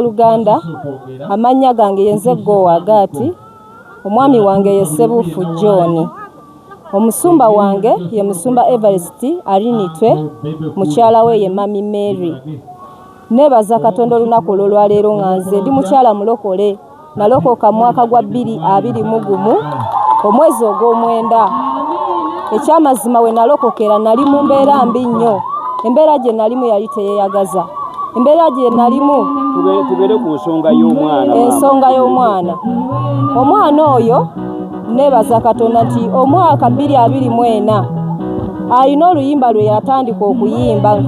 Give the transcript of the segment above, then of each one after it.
Luganda amanya gange yenze Ggowa Agati, omwami wange ye Ssebuufu John, omusumba wange ye Musumba Everest Alinitwe, mukyala we ye Mami Mary. Nebaza Katonda olunaku olwaleero nga nze ndi mukyala mulokole, nalokoka mwaka gwa 2021 omwezi ogw'omwenda. Ekyamazima we nalokokera nali mu mbeera mbi nnyo, embeera gye nalimu yali teyeyagaza. Embeera gye nalimu tubere ku nsonga y'omwana. Ensonga y'omwana. Omwana oyo nebaza Katonda nti omwaka 2024 alina oluyimba lwe yatandika okuyimba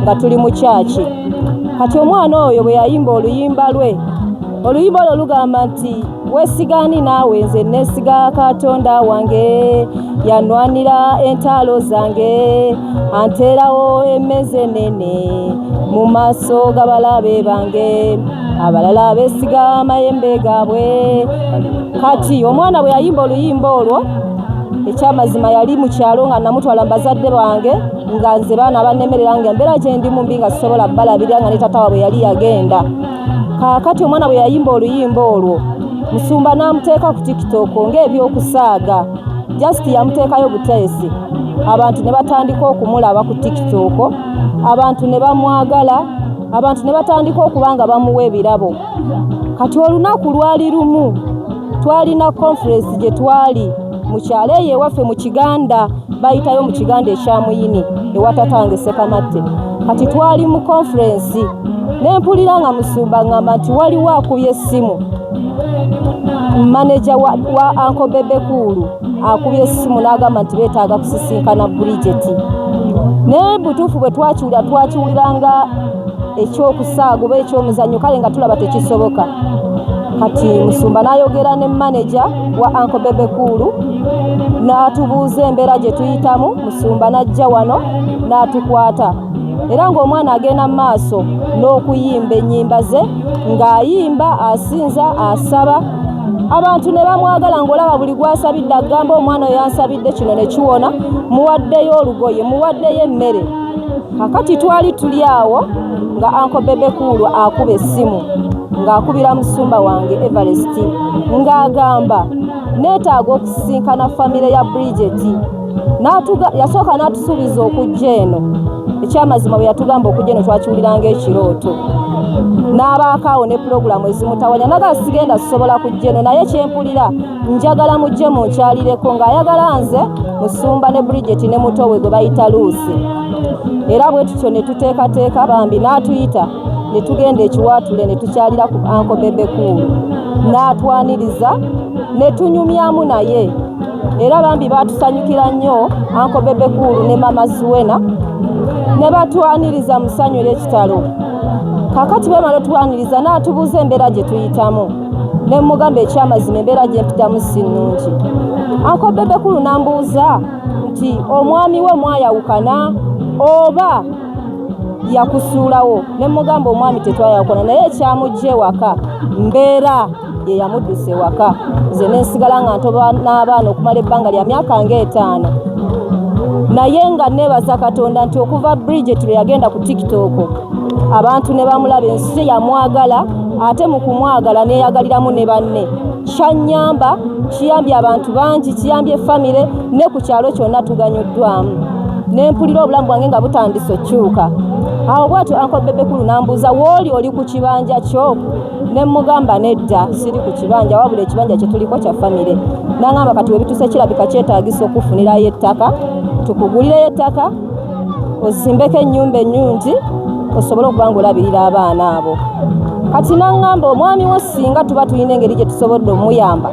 nga tuli mu kyaki. Kati omwana oyo bwe yayimba oluyimba lwe, oluyimba olwo lugamba nti wesigani naawe nze nesiga Katonda wange, yanwanira entalo zange, anterawo emmeze nene mu maaso g'abalabe bange, abalala beesiga amayembe gaabwe. Kati omwana bwe yayimba oluyimba olwo, ekyamazima yali mu kyalo nga namutwala mu bazadde bange nga nze baana bannemerera nga embeera gye ndi mumbi nga sisobola balabirira nga ne taata waabwe yali yagenda. Kaakati omwana bwe yayimba oluyimba olwo, Musumba n'amuteeka ku TikTok ng'ebyokusaaga, just yamuteekayo buteesi. Abantu ne batandika okumulaba ku TikTok, abantu ne bamwagala, abantu ne batandika okuba nga bamuwa ebirabo. Kati olunaku lwali lumu twalina conference gye twali mu kyalo eyo ewaffe mu Kiganda, bayitayo mu Kiganda ekya Muyini ewa tatange Sekamatte. Kati twali mu conference nempulira nga Musumba ngamba nti waliwo akubye essimu, manager wa Uncle Bebe Kulu akubye essimu n'agamba nti beetaaga kusisinkana Bridget. Naye butuufu bwe twakiwuliranga ekyokusaaga oba ekyomuzannyo kale nga tulaba tekisoboka. Kati Musumba n'ayogera ne manager wa Uncle Bebe Kulu n'atubuuza embeera gye tuyitamu. Musumba n'ajja wano n'atukwata, era ng'omwana agenda mu maaso n'okuyimba ennyimba ze, ng'ayimba asinza asaba. Abantu ne bamwagala ng'olaba buli gwasabidde agamba omwana oyo yansabidde kino ne kiwona, muwaddeyo olugoye, muwaddeyo emmere. Kakati twali tuli awo nga Uncle Bebe Kulu akuba essimu ng'akubira Musumba wange Everest ng'agamba neetaaga okusisinkana famire ya Bridget. Yasooka n'atusuubiza okujja eno. Ekyamazima bwe yatugamba okujja eno twakiwuliranga ekirooto. N'abaakaawo ne pulogulamu ezimutawanya, nagala sigenda sisobola kujja eno, naye kyempulira njagala mujje munkyalireko, ng'ayagala nze Musumba ne Bridget ne muto we gwe bayita Luusi. Era bwe tutyo ne tuteekateeka, bambi n'atuyita ne tugenda ekiwaatule ne tukyalira ku Uncle Bebe Kulu. N'atwaniriza ne tunyumyamu naye, era bambi baatusanyukira nnyo Uncle Bebe Kulu ne Mama Zuwena ne batwaniriza mu ssanyu ery'ekitalo. Kakati bemala otwaniriza n'atubuuza embeera gye tuyitamu, ne mugamba ekyamazima embeera gye mpitamu si nnungi. Uncle Bebe Kulu n'ambuuza nti omwami we mwayawukana oba yakusuulawo? Ne mugamba omwami tetwayawukana, naye ekyamujja ewaka mbeera ye yamudduse ewaka. Nze ne nsigala nga ntoba n'abaana okumala ebbanga lya myaka nga 5. Naye nga nebaza Katonda nti okuva Bridget lwe yagenda ku TikTok abantu ne bamulaba, ensi yamwagala, ate mu kumwagala neyagaliramu ne banne. Kyanyamba, kiyambye abantu bangi, kiyambye famire, ne ku kyalo kyonna tuganyuddwamu. Nempulira obulamu bwange nga butandise okyuka. Awo bwatyo Uncle Bebe Kulu n'ambuuza, wooli oli ku kibanja kyo? Ne mugamba nedda, siri ku kibanja, wabula ekibanja kye tuliko kya famire. N'angamba kati we bituse kirabika kyetaagisa okufunirayo ettaka, tukugulireyo ettaka ozimbeko ennyumba ennungi osobole okuba ng'olabirira abaana abo. Kati n'angamba omwami wo singa tuba tulina engeri gye tusobodde omuyamba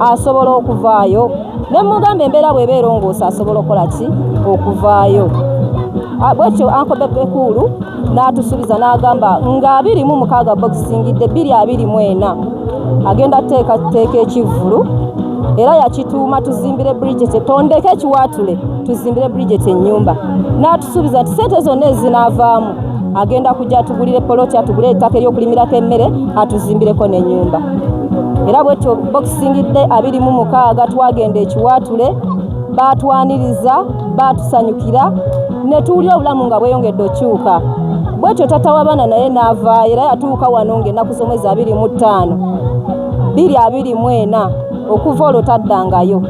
asobola okuvaayo. Ne mugamba embeera bw'eba erongoosa asobola okukola ki? Okuvaayo. Bwekyo Uncle Bebe Kulu n'atusuubiza n'agamba nga 26 bokisingidde 2024 agenda teeka ekivvulu, era yakituuma tuzimbire Bridget, tondeke ekiwaatule tuzimbire Bridget ennyumba. N'atusuubiza nti ssente zonna ezinaavaamu agenda kujja atugulire poloti, atugulire ettaka ery'okulimirako emmere, atuzimbireko n'ennyumba. Era bwekyo bokisingidde 26 twagenda ekiwaatule, baatwaniriza, baatusanyukira, ne tuwulira obulamu nga bweyongedde okyuka. bwetyo tata w'abaana naye n'ava era yatuuka wano ng'ennaku z'omwezi 25 2024 okuva olwo taddangayo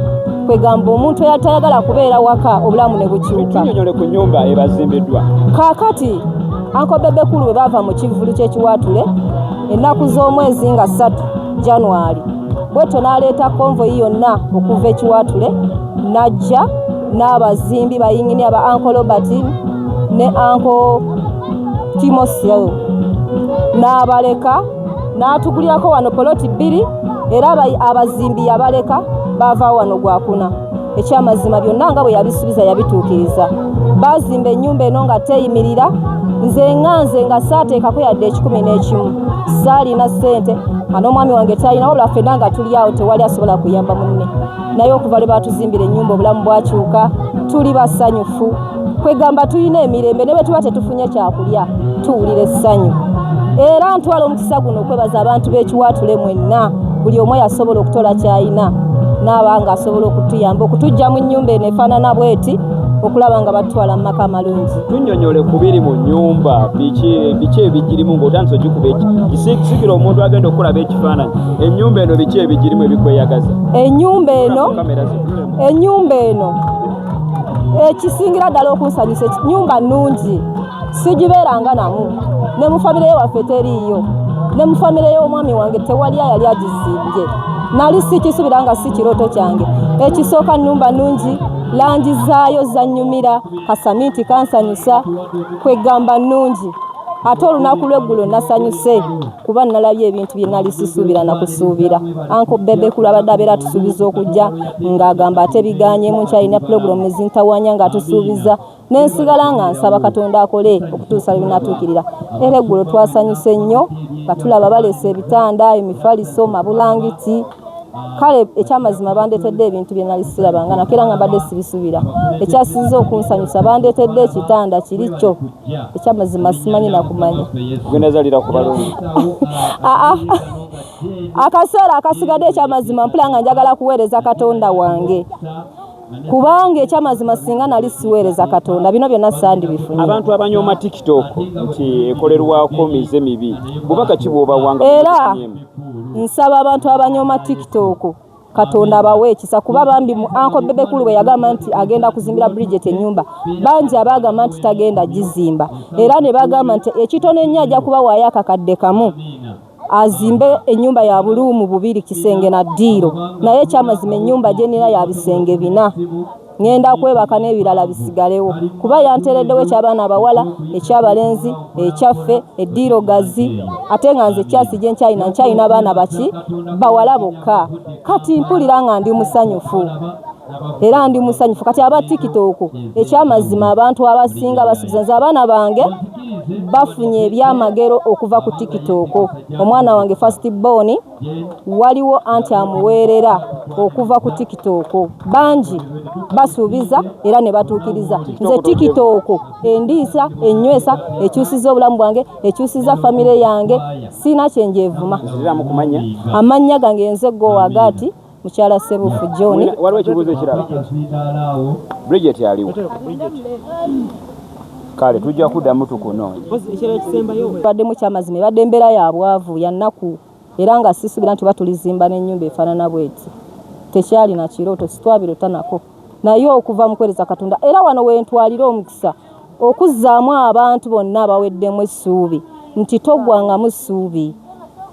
kwegamba omuntu eyatayagala kubeera waka obulamu ne bukyuka. Tunyonyole ku nnyumba ebazimbiddwa kaakati Anko Bebekulu bwe baava mu kivulu ky'ekiwatule ennaku z'omwezi nga 3 January bwetyo n'aleeta konvoyi yonna okuva ekiwatule najja n'abazimbi bayingini aba Anko Robert ne Anko Timosio n'abaleka n'atugulirako wano poloti 2 era abazimbi yabaleka bava wano gwakuna. Ekyamazima byonna nga bwe yabisubiza yabituukiriza. Bazimba ennyumba eno nga teyimirira nze nga saateekako yadde 11 saalina ssente n'omwami wange talina wabula ffenna nga tuli awo tewali asobola kuyamba munne naye okuva lwe baatuzimbira ennyumba obulamu bwakyuka tuli basanyufu kwegamba tulina emirembe ne bwe tuba tetufunye kyakulya tuwulira essanyu era ntwala omukisa guno okwebaza abantu b'ekiwatule mwenna buli omu yasobola okutola kyayina n'abanga asobola okutuyamba okutujja mu nnyumba eno efaanana bweti okulaba nga batwala mu maka amalungi. Tunnyonnyole ku biri mu nnyumba biki ebigirimu ng'otandise ogikuba kisikira omuntu agenda okulaba ekifaananyi ennyumba eno biki ebigirimu ebikweyagaza? Ennyumba eno ekisingira ddala okunsanyusa ennyumba nnungi sigibeeranga namu ne mu famire yewaffe teriiyo ne mu famire y'omwami wange tewali ayali agizimbye nali sikisubira nga si kirooto kyange. Ekisooka nnyumba nnungi langi zaayo zannyumira kasaminti kansanyusa kwegamba nnungi ate olunaku lw'eggulo nasanyuse kuba nalabye ebintu bye nali sisuubira na kusuubira. Anko Bebekulu abadde abeera tusuubiza okujja ng'agamba ate bigaanyemu nkyalina pulogulamu ezintawanya nga tusuubiza n'ensigala nga nsaba Katonda akole okutuusa lwinatuukirira. Era eggulo twasanyuse nnyo nga tulaba baleese ebitanda emifaliso mabulangiti kale ekyamazima bandeetedde ebintu bye nali sirabanga nako era nga mbadde sibisuubira. Ekyasinze okunsanyusa bandeetedde ekitanda kiri kyo ekyamazima simanyi nakumanya. Gwenazalira ku balongo akaseera akasigadde ekyamazima mpula nga njagala kuweereza Katonda wange kubanga ekyamazima singa nali siweereza Katonda bino byonna sandibifunye. Abantu abanyooma TikTok nti ekolerwako mize mibi bubaka ki bw'obawanga? Era nsaba abantu abanyooma TikTok Katonda abawe ekisa kuba bambi mu Anko Bebekulu bwe yagamba nti agenda kuzimbira Bridget ennyumba bangi abagamba nti tagenda gizimba era ne bagamba nti ekitone nnyo ajja kuba waayo akakadde kamu azimbe ennyumba ya buluumu 2 kisenge na ddiiro naye ekyamazima ennyumba gye nina ya bisenge 4 ngenda kwebaka n'ebirala bisigalewo kuba yanteereddewo eky'abaana abawala ekyabalenzi ekyaffe eddiiro gazi ate nga nze kyasi gye nkyalina abaana baki bawala bokka kati mpulira nga ndi musanyufu era ndi musanyufu kati aba TikTok ekyamazima abantu abasinga basubiza nze abaana bange bafunye ebyamagero okuva ku TikTok. Omwana wange first born waliwo anti amuweerera okuva ku TikTok bangi basuubiza era ne batuukiriza. Nze TikTok endiisa enywesa ekyusiza obulamu bwange ekyusiza famire yange sina kyenjeevuma. Amannya gange nze Go Agati mukyala Sebufu John. Waliwo ekibuuzo ekirala Bridget aliwo kale tujja kuddamu tukunoonya badde mu kyamazima badde embeera ya bwavu ya nnaku era nga sisuubira nti batulizimba n'ennyumba efaanana bweti tekyali na kirooto sitwabirota nako naye okuva mu kwereza Katonda era wano wentwalira omukisa okuzzaamu abantu bonna abaweddemu essuubi nti toggwangamu ssuubi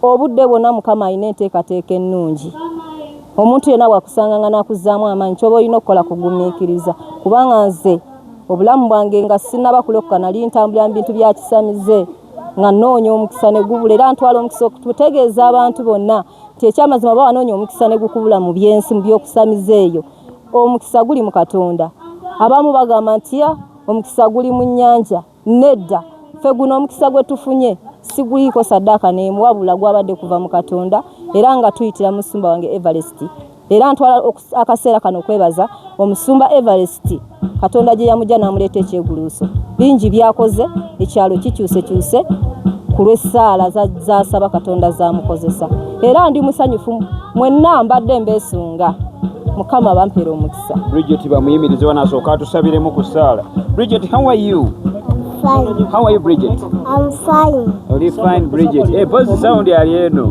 obudde bwonna Mukama alina enteekateeka ennungi. Omuntu yenna bwakusanganga n'akuzzaamu amaanyi kyoba olina okukola kugumiikiriza kubanga nze obulamu bwange nga sinaba kulokoka nali ntambulira mu bintu bya kisamize nga noonya omukisa ne gubula era ntwala omukisa okutegeeza abantu bonna nti ekyamazima baba wanoonya omukisa ne gukubula mu byensi mu by'okusamiza eyo omukisa guli mu Katonda. Abamu bagamba nti omukisa guli mu nnyanja nedda ffe guno omukisa gwe tufunye siguliiko saddaaka n'emu wabula gwabadde kuva mu Katonda era nga tuyitira musumba wange Everest era ntwala akaseera kano okwebaza omusumba Everest Katonda gye yamujja n'amuleeta ekyeguluuso bingi byakoze ekyalo kikyuse ku lw'essaala zasaba Katonda zamukozesa era ndi musanyufu mwenna mbadde mbeesunga Mukama bampeera omukisa. Bridget bamuyimirize wanasooka tusabiremu ku ssaala. Bridget, how are you? fine. How are you, Bridget? I'm fine. Oli fine, Bridget. Hey, pose sound yali eno.